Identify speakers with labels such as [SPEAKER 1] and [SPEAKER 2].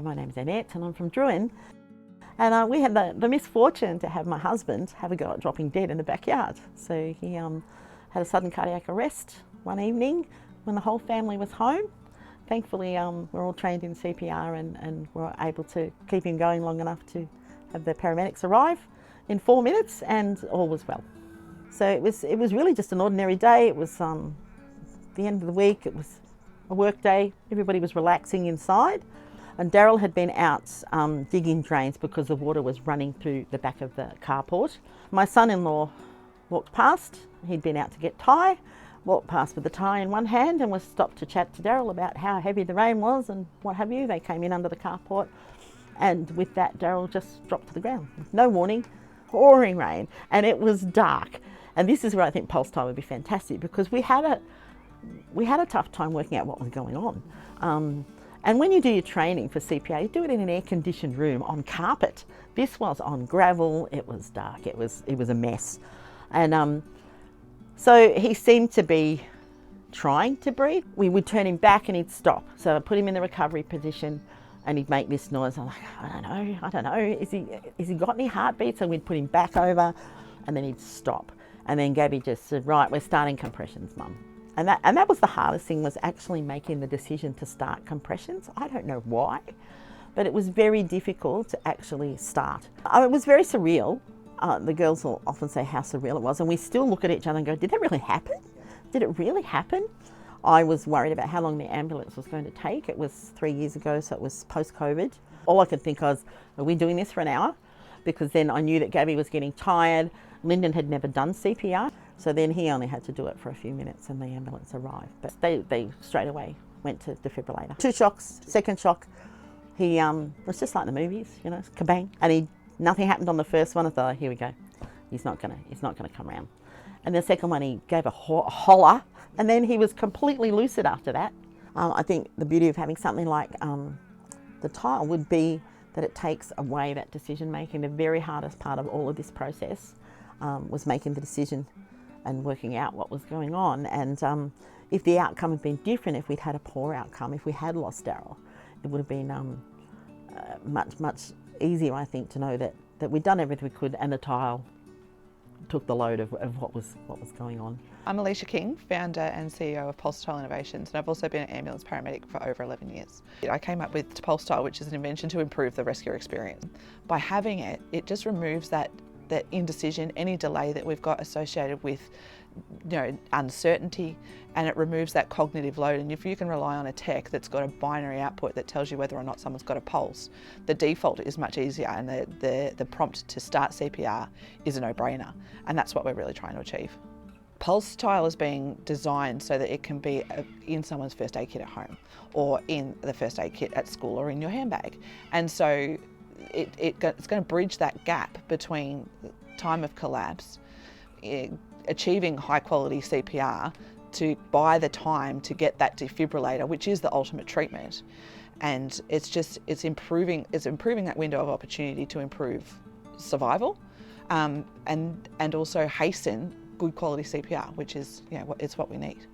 [SPEAKER 1] My name's Annette and I'm from Druin, and we had the misfortune to have my husband have a go at dropping dead in the backyard. So he had a sudden cardiac arrest one evening when the whole family was home. Thankfully we're all trained in CPR and were able to keep him going long enough to have the paramedics arrive in 4 minutes, and all was well. So it was really just an ordinary day. It was the end of the week, it was a work day, everybody was relaxing inside. And Daryl had been out digging drains because the water was running through the back of the carport. My son-in-law walked past. He'd been out to get tie, walked past with the tie in one hand and was stopped to chat to Daryl about how heavy the rain was and what have you. They came in under the carport, and with that Daryl just dropped to the ground. No warning, pouring rain, and it was dark. And this is where I think Pulsatile would be fantastic, because we had a tough time working out what was going on. And when you do your training for CPR, you do it in an air-conditioned room on carpet. This was on gravel, it was dark, it was a mess. And so he seemed to be trying to breathe. We would turn him back and he'd stop. So I'd put him in the recovery position and he'd make this noise. I'm like, I don't know, is he got any heartbeats? So we'd put him back over and then he'd stop. And then Gabby just said, right, we're starting compressions, Mum. And that was the hardest thing, was actually making the decision to start compressions. I don't know why, but it was very difficult to actually start. It was very surreal. The girls will often say how surreal it was, and we still look at each other and go, did that really happen? Did it really happen? I was worried about how long the ambulance was going to take. It was 3 years ago, so it was post-COVID. All I could think was, are we doing this for an hour? Because then I knew that Gabby was getting tired. Lyndon had never done CPR. So then he only had to do it for a few minutes and the ambulance arrived. But they straight away went to defibrillator. 2 shocks, second shock, he was just like the movies, you know, kabang. And nothing happened on the first one. I thought, oh, here we go. He's not gonna come around. And the second one, he gave a holler, and then he was completely lucid after that. I think the beauty of having something like the tile would be that it takes away that decision making. The very hardest part of all of this process was making the decision and working out what was going on. And if the outcome had been different, if we'd had a poor outcome, if we had lost Daryl, it would have been much easier, I think, to know that we'd done everything we could and the tile took the load of what was going on.
[SPEAKER 2] I'm Alicia King, founder and CEO of Pulsatile Innovations, and I've also been an ambulance paramedic for over 11 years. I came up with Pulsatile, which is an invention to improve the rescue experience. By having it, it just removes that indecision, any delay that we've got associated with, you know, uncertainty, and it removes that cognitive load. And if you can rely on a tech that's got a binary output that tells you whether or not someone's got a pulse, the default is much easier, and the prompt to start CPR is a no-brainer, and that's what we're really trying to achieve. Pulsatile is being designed so that it can be in someone's first aid kit at home, or in the first aid kit at school, or in your handbag. And so it's going to bridge that gap between time of collapse, achieving high quality CPR, to buy the time to get that defibrillator, which is the ultimate treatment. And it's improving that window of opportunity to improve survival, and also hasten good quality CPR, which is, you know, it's what we need.